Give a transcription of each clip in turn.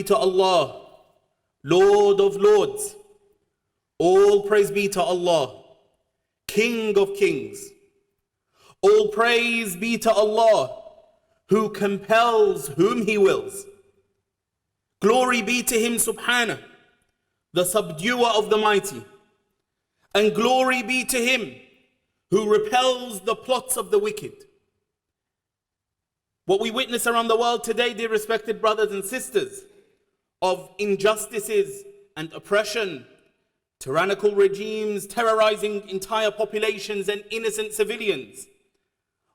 to Allah, Lord of Lords. All praise be to Allah, King of Kings. All praise be to Allah, who compels whom He wills. Glory be to Him subhanahu, the subduer of the mighty. And glory be to Him who repels the plots of the wicked. What we witness around the world today, dear respected brothers and sisters, of injustices and oppression, tyrannical regimes terrorizing entire populations and innocent civilians,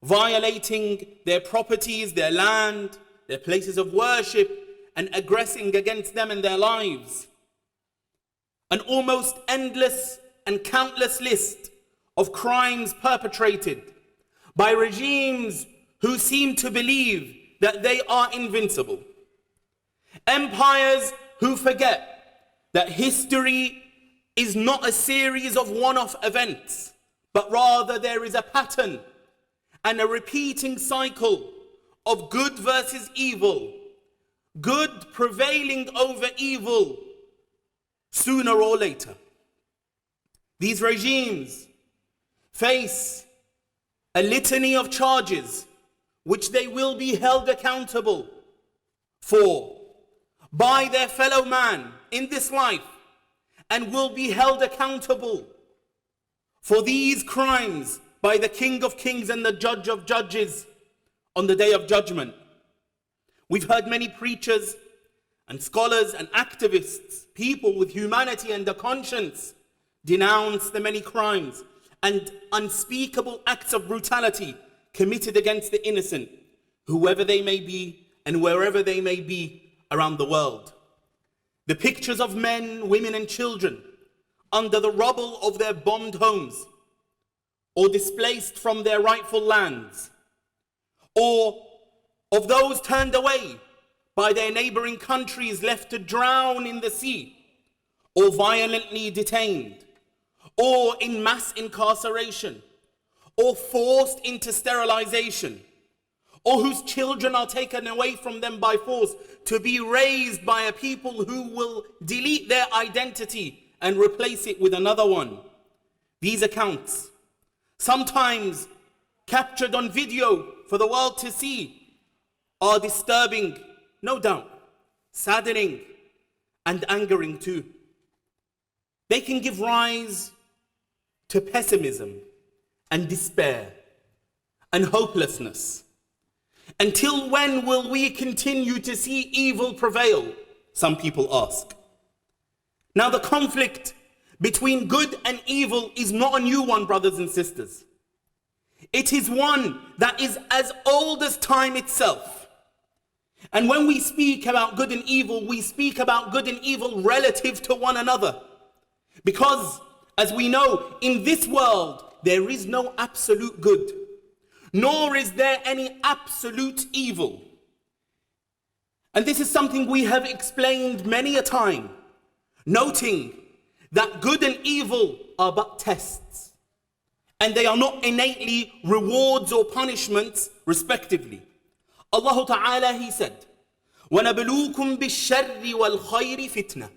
violating their properties, their land, their places of worship, and aggressing against them and their lives. An almost endless and countless list of crimes perpetrated by regimes who seem to believe that they are invincible. Empires who forget that history is not a series of one-off events, but rather there is a pattern and a repeating cycle of good versus evil, good prevailing over evil sooner or later. These regimes face a litany of charges which they will be held accountable for by their fellow man in this life, and will be held accountable for these crimes by the King of Kings and the Judge of Judges on the Day of Judgment. We've heard many preachers and scholars and activists, people with humanity and a conscience, denounce the many crimes and unspeakable acts of brutality committed against the innocent, whoever they may be and wherever they may be around the world. The pictures of men, women and children under the rubble of their bombed homes, or displaced from their rightful lands, or of those turned away by their neighboring countries, left to drown in the sea, or violently detained, or in mass incarceration, or forced into sterilization, or whose children are taken away from them by force to be raised by a people who will delete their identity and replace it with another one. These accounts, sometimes captured on video for the world to see, are disturbing, no doubt, saddening, and angering too. They can give rise to pessimism and despair and hopelessness. Until when will we continue to see evil prevail? Some people ask. Now, the conflict between good and evil is not a new one, brothers and sisters. It is one that is as old as time itself. And when we speak about good and evil, we speak about good and evil relative to one another. Because, as we know, in this world, there is no absolute good, nor is there any absolute evil. And this is something we have explained many a time, noting that good and evil are but tests, and they are not innately rewards or punishments, respectively. Allah Ta'ala, He said, وَنَبْلُوكُمْ بِالشَّرِّ وَالْخَيْرِ فِتْنَةً.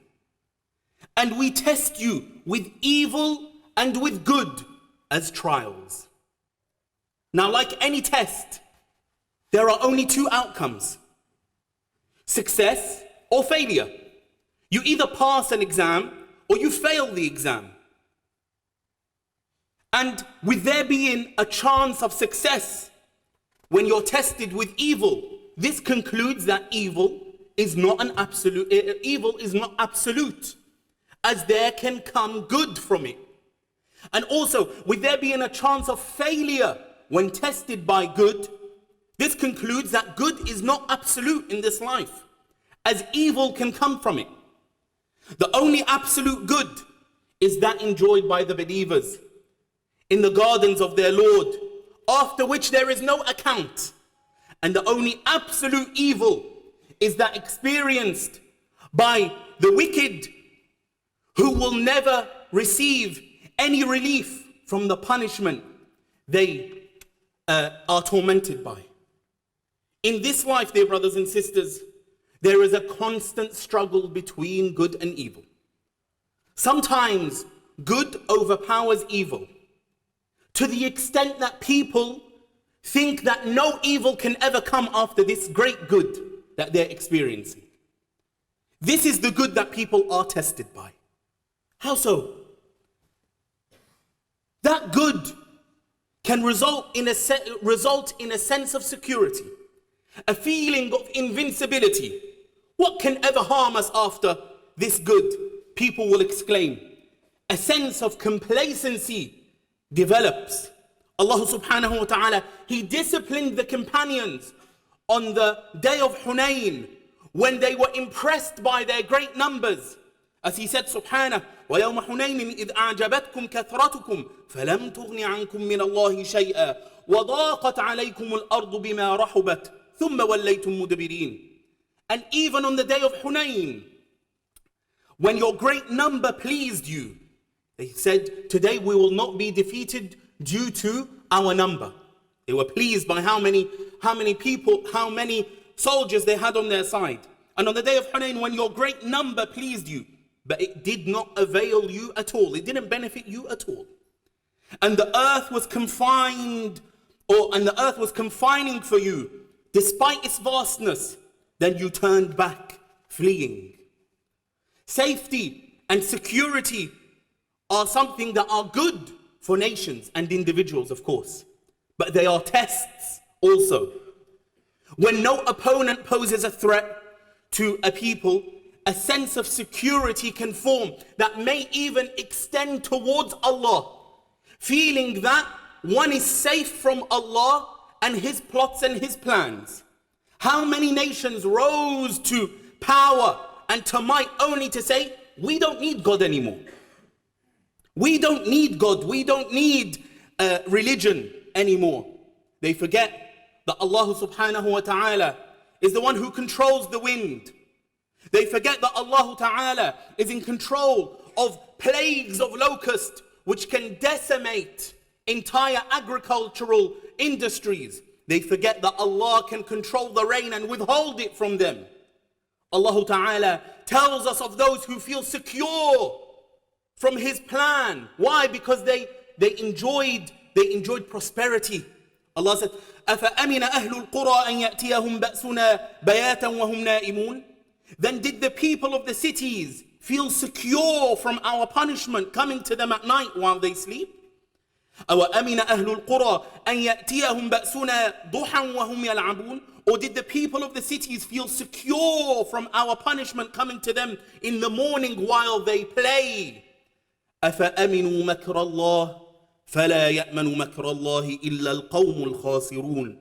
And we test you with evil and with good as trials. Now, like any test, there are only two outcomes: success or failure. You either pass an exam or you fail the exam. And with there being a chance of success when you're tested with evil, this concludes that evil is not absolute, as there can come good from it. And also, with there being a chance of failure when tested by good, this concludes that good is not absolute in this life, as evil can come from it. The only absolute good is that enjoyed by the believers in the gardens of their Lord, after which there is no account. And the only absolute evil is that experienced by the wicked, who will never receive any relief from the punishment they are tormented by. In this life, dear brothers and sisters, there is a constant struggle between good and evil. Sometimes good overpowers evil, to the extent that people think that no evil can ever come after this great good that they're experiencing. This is the good that people are tested by. How so? That good can result in a sense of security, a feeling of invincibility. What can ever harm us after this good? People will exclaim. A sense of complacency develops. Allah subhanahu wa ta'ala, He disciplined the companions on the day of Hunayn when they were impressed by their great numbers. As He said subhanahu, وَيَوْمَ حُنَيْنٍ إِذْ أَعْجَبَتْكُمْ كَثْرَتُكُمْ فَلَمْ تُغْنِ عَنْكُمْ مِنَ اللَّهِ شَيْئًا وَضَاقَتْ عَلَيْكُمُ الْأَرْضُ بِمَا رَحُبَتْ ثُمَّ وَلَّيْتُمْ مُدْبِرِينَ. And even on the day of Hunayn, when your great number pleased you, they said, today we will not be defeated due to our number. They were pleased by how many people, how many soldiers they had on their side. And on the day of Hunayn, when your great number pleased you, but it did not avail you at all. It didn't benefit you at all. And the earth was confined, and the earth was confining for you, despite its vastness, then you turned back, fleeing. Safety and security are something that are good for nations and individuals, of course. But they are tests also. When no opponent poses a threat to a people, a sense of security can form that may even extend towards Allah, feeling that one is safe from Allah and His plots and His plans. How many nations rose to power and to might only to say, we don't need God anymore. We don't need God. We don't need religion anymore. They forget that Allah subhanahu wa ta'ala is the one who controls the wind. They forget that Allah Ta'ala is in control of plagues of locusts which can decimate entire agricultural industries. They forget that Allah can control the rain and withhold it from them. Allah Ta'ala tells us of those who feel secure from His plan. Why? Because they enjoyed prosperity. Allah said, أَفَأَمِنَ أَهْلُ الْقُرَىٰ أَنْ يَأْتِيَهُمْ بَأْسُنَا بَيَاتًا وَهُمْ نَائِمُونَ. Then did the people of the cities feel secure from our punishment coming to them at night while they sleep? أَوَأَمِنَ أَهْلُ الْقُرَىٰ أَنْ يَأْتِيَهُمْ بَأْسُنَا ضُحًى وَهُمْ يَلْعَبُونَ. Or did the people of the cities feel secure from our punishment coming to them in the morning while they play? أَفَأَمِنُوا مَكْرَ اللَّهِ فَلَا يَأْمَنُ مَكْرَ اللَّهِ إِلَّا الْقَوْمُ الْخَاسِرُونَ.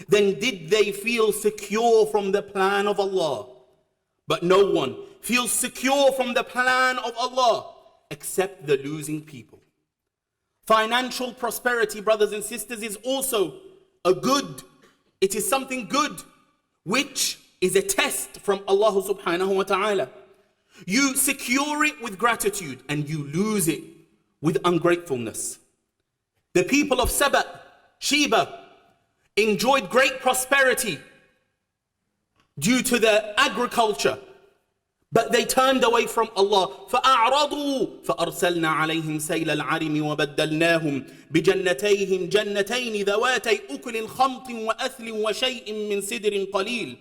Then did they feel secure from the plan of Allah? But no one feels secure from the plan of Allah except the losing people. Financial prosperity, brothers and sisters, is also a good. It is something good, which is a test from Allah subhanahu wa ta'ala. You secure it with gratitude and you lose it with ungratefulness. The people of Sheba enjoyed great prosperity due to their agriculture, but they turned away from Allah. فَأَعْرَضُوا فَأَرْسَلْنَا عَلَيْهِمْ سَيْلَ الْعَرِمِ وَبَدَّلْنَاهُمْ بِجَنَّتَيْهِمْ جَنَّتَيْنِ ذَوَاتَيْ أُكُلٍ خَمْطٍ وَأَثْلٍ وَشَيْءٍ مِّن سِدْرٍ قَلِيلٍ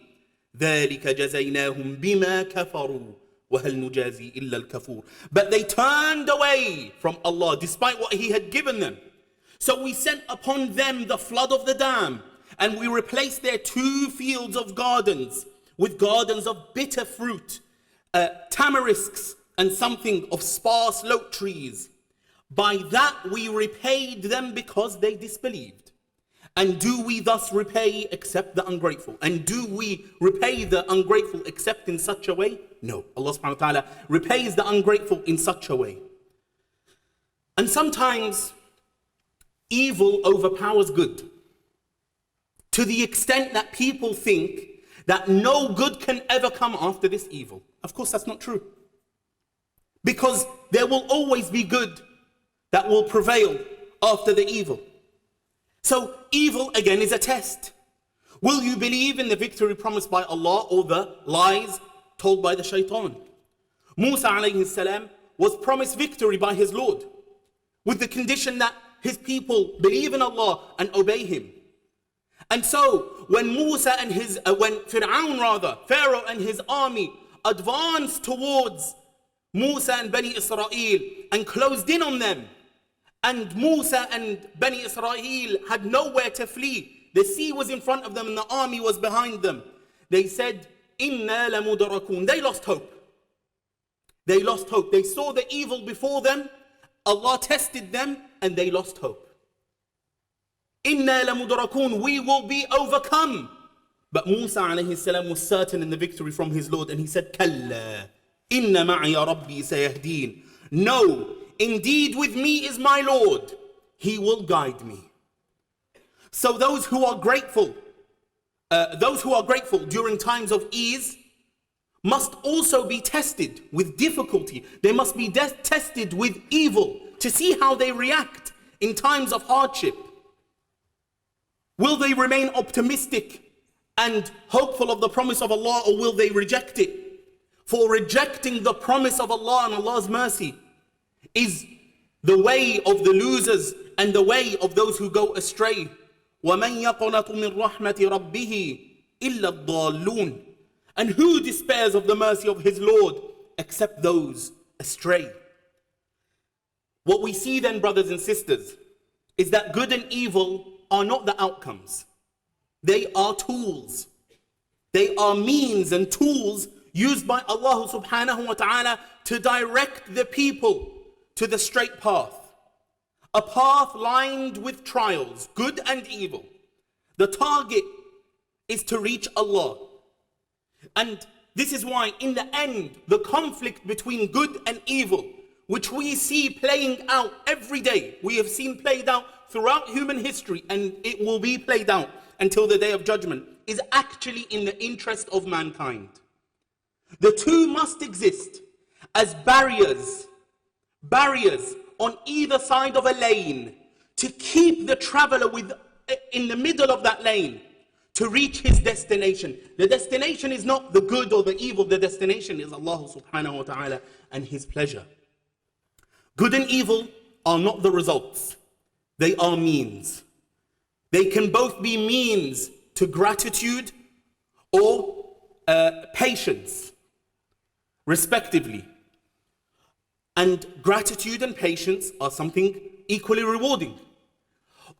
ذَلِكَ جَزَيْنَاهُمْ بِمَا كَفَرُوا وَهَلْ نُجَازِي إِلَّا الْكَفُورِ. But they turned away from Allah despite what He had given them. So we sent upon them the flood of the dam, and we replaced their 2 fields of gardens with gardens of bitter fruit, tamarisks, and something of sparse lote trees. By that we repaid them because they disbelieved. And do we thus repay except the ungrateful? And do we repay the ungrateful except in such a way? No. Allah subhanahu wa ta'ala repays the ungrateful in such a way. And sometimes evil overpowers good, to the extent that people think that no good can ever come after this evil. Of course, that's not true. Because there will always be good that will prevail after the evil. So evil, again, is a test. Will you believe in the victory promised by Allah or the lies told by the shaitan? Musa alayhi salam was promised victory by his Lord with the condition that his people believe in Allah and obey him. And so when Pharaoh and his army advanced towards Musa and Bani Israel and closed in on them, and Musa and Bani Israel had nowhere to flee, the sea was in front of them and the army was behind them, they said, Inna lamudarakun. They lost hope. They lost hope. They saw the evil before them, Allah tested them, and they lost hope. Inna lamudarakun. We will be overcome. But Musa alayhi salam was certain in the victory from his Lord, and he said, Kalla, inna ma'iya rabbi sayahdeen. No, indeed with me is my Lord. He will guide me. So those who are grateful during times of ease must also be tested with difficulty. They must be tested with evil to see how they react in times of hardship. Will they remain optimistic and hopeful of the promise of Allah, or will they reject it? For rejecting the promise of Allah and Allah's mercy is the way of the losers and the way of those who go astray. وَمَنْ يَقْنَطُ مِنْ رَحْمَةِ رَبِّهِ إِلَّا الضَّالُّونَ. And who despairs of the mercy of his Lord except those astray? What we see then, brothers and sisters, is that good and evil are not the outcomes. They are tools. They are means and tools used by Allah subhanahu wa ta'ala to direct the people to the straight path. A path lined with trials, good and evil. The target is to reach Allah. And this is why in the end, the conflict between good and evil, which we see playing out every day, we have seen played out throughout human history, and it will be played out until the day of judgment, is actually in the interest of mankind. The two must exist as barriers on either side of a lane to keep the traveler in the middle of that lane to reach his destination. The destination is not the good or the evil. The destination is Allah subhanahu wa ta'ala and his pleasure. Good and evil are not the results. They are means. They can both be means to gratitude or patience, respectively. And gratitude and patience are something equally rewarding.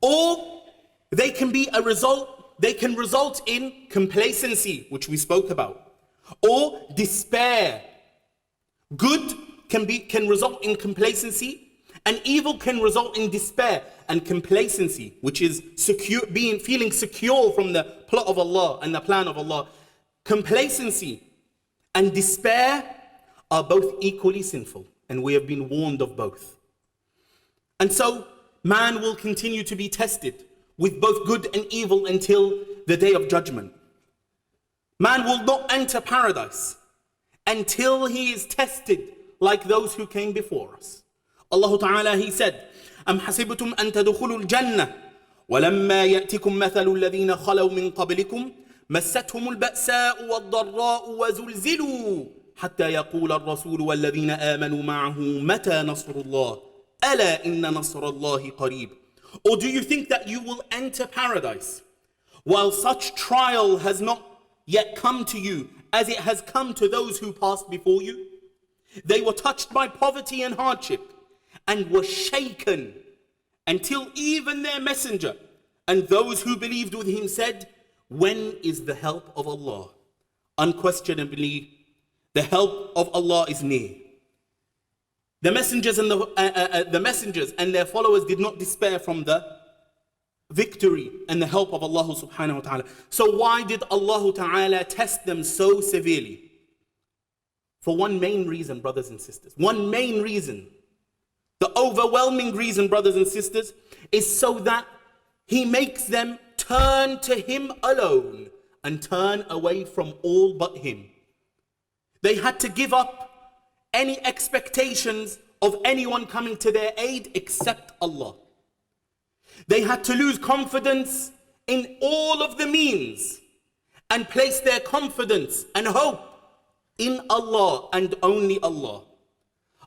Or they can result in complacency, which we spoke about, or despair. Good can result in complacency, and evil can result in despair and complacency, which is feeling secure from the plot of Allah and the plan of Allah. Complacency and despair are both equally sinful, and we have been warned of both. And so man will continue to be tested with both good and evil until the day of judgment. Man will not enter paradise until he is tested like those who came before us. Allah Ta'ala, he said, أَمْ حَسِبْتُمْ أَن تَدْخُلُوا الْجَنَّةَ وَلَمَّا يَأْتِكُمْ مَثَلُ الَّذِينَ خَلَوْا مِنْ قَبْلِكُمْ مَسَّتْهُمُ الْبَأْسَاءُ وَالضَّرَّاءُ وَزُلْزِلُوا حَتَّى يَقُولَ الرَّسُولُ وَالَّذِينَ آمَنُوا مَعَهُ مَتَى نَصْرُ اللَّهِ أَلَا إِنَّ نَصْرَ اللَّهِ قَرِيبٌ. Or do you think that you will enter paradise while such trial has not yet come to you as it has come to those who passed before you? They were touched by poverty and hardship and were shaken until even their messenger and those who believed with him said, when is the help of Allah? Unquestionably, the help of Allah is near. The messengers and their followers did not despair from the victory and the help of Allah subhanahu wa ta'ala. So why did Allah ta'ala test them so severely? For one main reason, brothers and sisters. One main reason. The overwhelming reason, brothers and sisters, is so that he makes them turn to him alone and turn away from all but him. They had to give up any expectations of anyone coming to their aid except Allah. They had to lose confidence in all of the means and place their confidence and hope in Allah and only Allah.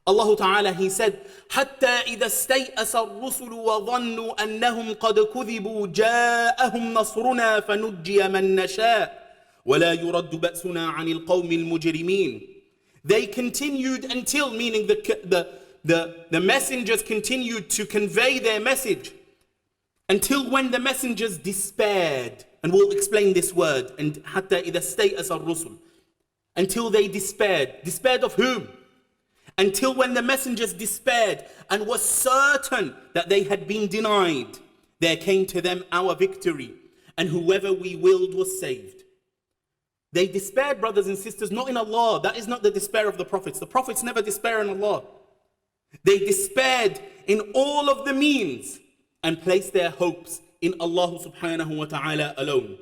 Allah Ta'ala, He said, حَتَّى إِذَا اسْتَيْأَسَ الرُّسُلُ وَظَنُّوا أَنَّهُمْ قَدْ كُذِبُوا جَاءَهُمْ نَصْرُنَا فَنُجِّيَ مَن نَّشَاءُ وَلَا يُرَدُّ بَأْسُنَا عَنِ الْقَوْمِ الْمُجْرِمِينَ. They continued until, meaning the messengers continued to convey their message, until when the messengers despaired. And we'll explain this word, and حَتَّى إِذَا اسْتَيْأَسَ الرُّسُلُ, until they despaired. Despaired of whom? Until when the messengers despaired and were certain that they had been denied, there came to them our victory, and whoever we willed was saved. They despaired, brothers and sisters, not in Allah. That is not the despair of the prophets. The prophets never despair in Allah. They despaired in all of the means and placed their hopes in Allah subhanahu wa ta'ala alone.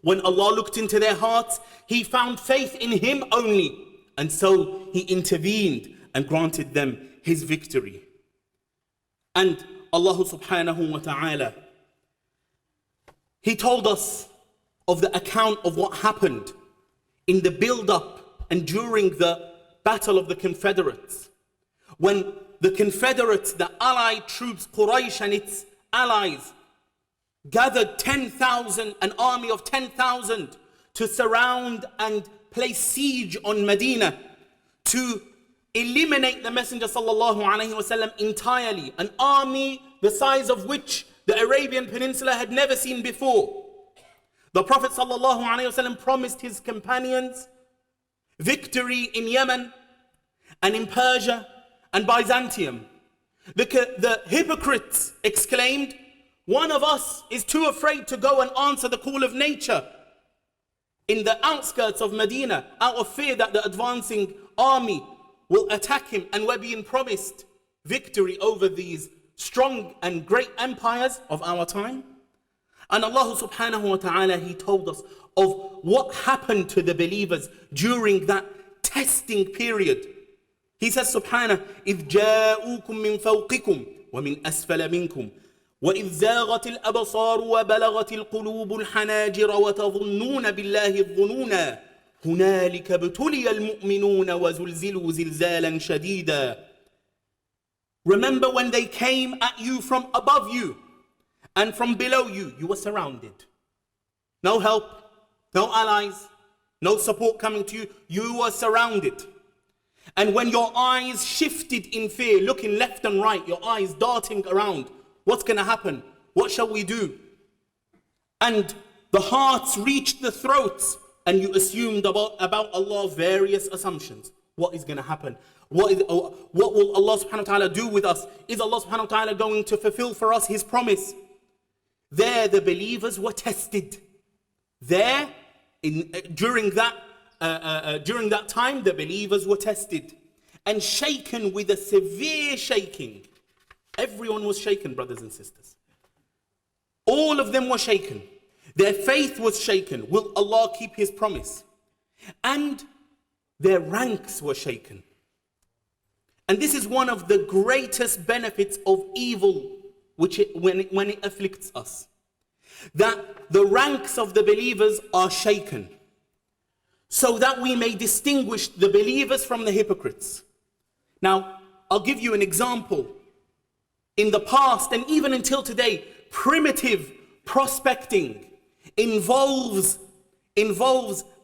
When Allah looked into their hearts, He found faith in Him only. And so He intervened and granted them His victory. And Allah subhanahu wa ta'ala, He told us of the account of what happened in the build-up and during the Battle of the Confederates. When the Confederates, the allied troops, Quraysh and its allies, gathered 10,000, an army of 10,000, to surround and place siege on Medina, to eliminate the Messenger sallallahu alaihi wasallam entirely, an army the size of which the Arabian Peninsula had never seen before. The Prophet sallallahu alaihi wasallam promised his companions victory in Yemen and in Persia and Byzantium. The hypocrites exclaimed, "One of us is too afraid to go and answer the call of nature in the outskirts of Medina, out of fear that the advancing army will attack him, and we're being promised victory over these strong and great empires of our time." And Allah subhanahu wa ta'ala, He told us of what happened to the believers during that testing period. He says subhanahu, إِذْ جَاءُوكُم مِّن فَوْقِكُمْ وَمِنْ أَسْفَلَ مِنْكُمْ وَإِذْ زَاغَتِ الْأَبْصَارُ وَبَلَغَتِ الْقُلُوبُ الْحَنَاجِرَ وَتَظُنُّونَ بِاللَّهِ الظُّنُونَا هُنَالِكَ ابْتُلِيَ الْمُؤْمِنُونَ وَزُلْزِلُوا زِلْزَالًا شَدِيدًا. Remember when they came at you from above you and from below you, you were surrounded. No help, no allies, no support coming to you. You were surrounded. And when your eyes shifted in fear, looking left and right, your eyes darting around, what's going to happen? What shall we do? And the hearts reached the throats, and you assumed about Allah various assumptions. What is going to happen? What will Allah subhanahu wa ta'ala do with us? Is Allah subhanahu wa ta'ala going to fulfill for us His promise? There the believers were tested. There, during that time, the believers were tested and shaken with a severe shaking. Everyone was shaken, brothers and sisters. All of them were shaken. Their faith was shaken. Will Allah keep His promise? And their ranks were shaken. And this is one of the greatest benefits of evil when it afflicts us. That the ranks of the believers are shaken, so that we may distinguish the believers from the hypocrites. Now, I'll give you an example. In the past, and even until today, primitive prospecting involves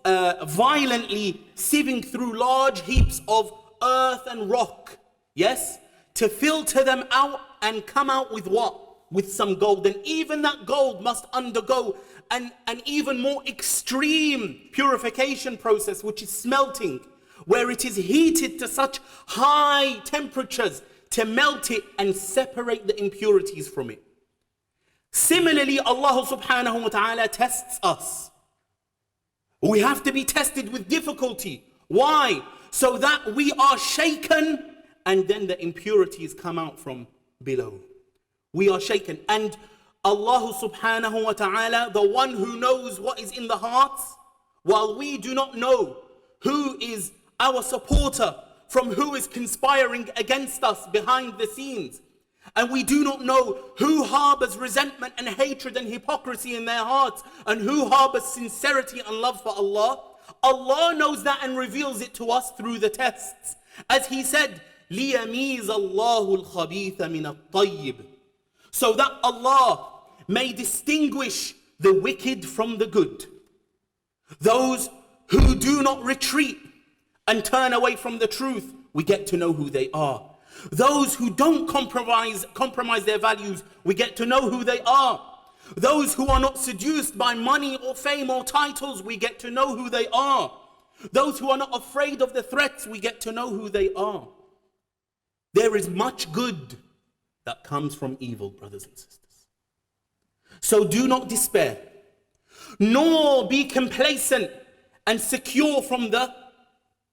violently sieving through large heaps of earth and rock, yes, to filter them out and come out with what? With some gold. And even that gold must undergo an even more extreme purification process, which is smelting, where it is heated to such high temperatures to melt it and separate the impurities from it. Similarly, Allah subhanahu wa ta'ala tests us. We have to be tested with difficulty. Why? So that we are shaken and then the impurities come out from below. We are shaken. And Allah subhanahu wa ta'ala, the one who knows what is in the hearts, while we do not know who is our supporter from who is conspiring against us behind the scenes, And we do not know who harbors resentment and hatred and hypocrisy in their hearts and who harbors sincerity and love for Allah. Allah knows that and reveals it to us through the tests. As He said, لِيَمِيزَ اللَّهُ الْخَبِيثَ مِنَ الطَّيِّبِ, so that Allah may distinguish the wicked from the good. Those who do not retreat and turn away from the truth, we get to know who they are. Those who don't compromise their values, we get to know who they are. Those who are not seduced by money or fame or titles, we get to know who they are. Those who are not afraid of the threats, we get to know who they are. There is much good that comes from evil, brothers and sisters. So do not despair, nor be complacent and secure from the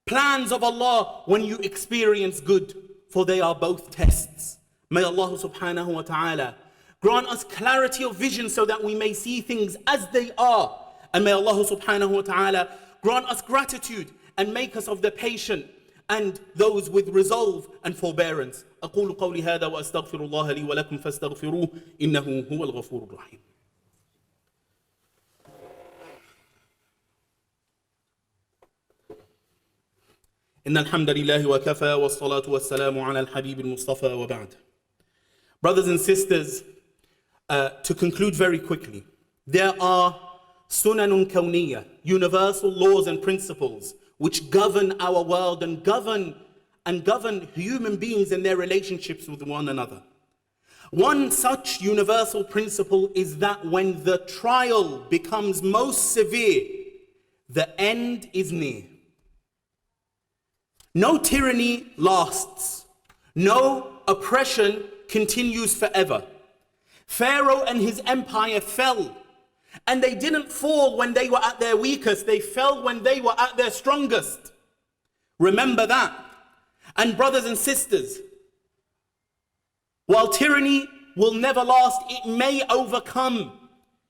plans of Allah when you experience good, for they are both tests. May Allah subhanahu wa ta'ala grant us clarity of vision so that we may see things as they are. And may Allah subhanahu wa ta'ala grant us gratitude and make us of the patient and those with resolve and forbearance. أقول قولي هذا وأستغفر الله لي ولكم فاستغفروه إنه هو الغفور الرحيم. إن الحمد لله وكفى والصلاة والسلام على الحبيب المصطفى وبعد. Brothers and sisters, to conclude very quickly, there are sunanun kawniyya, universal laws and principles which govern our world and govern human beings and their relationships with one another. One such universal principle is that when the trial becomes most severe, the end is near. No tyranny lasts. No oppression continues forever. Pharaoh and his empire fell. And they didn't fall when they were at their weakest. They fell when they were at their strongest. Remember that. And brothers and sisters, while tyranny will never last, it may overcome.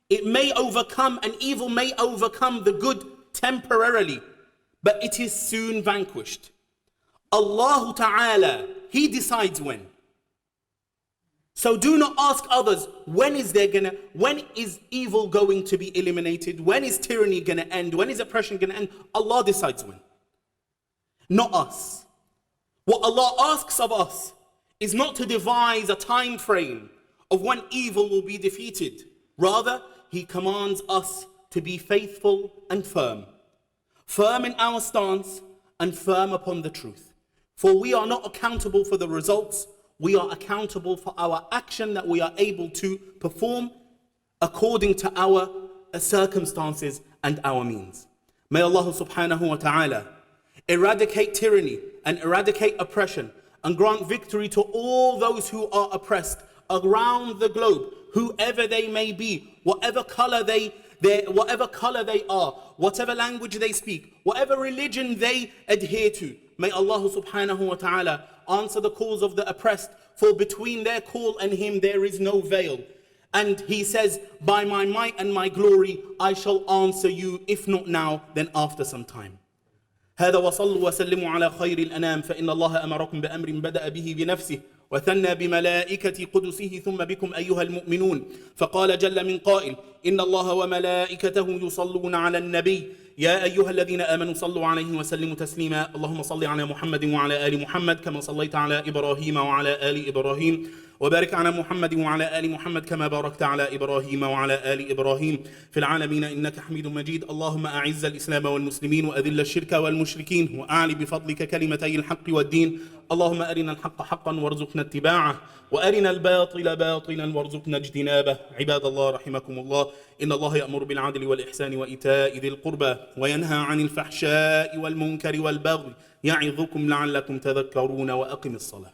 It may overcome, and evil may overcome the good temporarily. But it is soon vanquished. Allah Ta'ala, He decides when. So do not ask others, when is evil going to be eliminated? When is tyranny going to end? When is oppression going to end? Allah decides when. Not us. What Allah asks of us is not to devise a time frame of when evil will be defeated. Rather, He commands us to be faithful and firm. Firm in our stance and firm upon the truth. For we are not accountable for the results. We are accountable for our action that we are able to perform according to our circumstances and our means. May Allah subhanahu wa ta'ala eradicate tyranny and eradicate oppression and grant victory to all those who are oppressed around the globe, whoever they may be, whatever color they are, whatever language they speak, whatever religion they adhere to. May Allah subhanahu wa ta'ala answer the calls of the oppressed, for between their call and Him there is no veil. And He says, by my might and my glory, I shall answer you, if not now, then after some time. هذا وصلوا وسلموا على خير الأنام فإن الله أمركم بأمر بدأ به بنفسه وثنى بملائكة قدسه ثم بكم أيها المؤمنون فقال جل من قائل إن الله وملائكته يصلون على النبي يا أيها الذين آمنوا صلوا عليه وسلموا تسليما اللهم صل على محمد وعلى آل محمد كما صليت على إبراهيم وعلى آل إبراهيم وبارك على محمد وعلى آل محمد كما باركت على إبراهيم وعلى آل إبراهيم في العالمين إنك حميد مجيد اللهم أعز الإسلام والمسلمين وأذل الشرك والمشركين وأعلِ بفضلك كلمتي الحق والدين اللهم أرنا الحق حقا وارزقنا اتباعه وأرنا الباطل باطلا وارزقنا اجتنابه عباد الله رحمكم الله إن الله يأمر بالعدل والإحسان وإيتاء ذي القربى وينهى عن الفحشاء والمنكر والبغي يعظكم لعلكم تذكرون وأقم الصلاة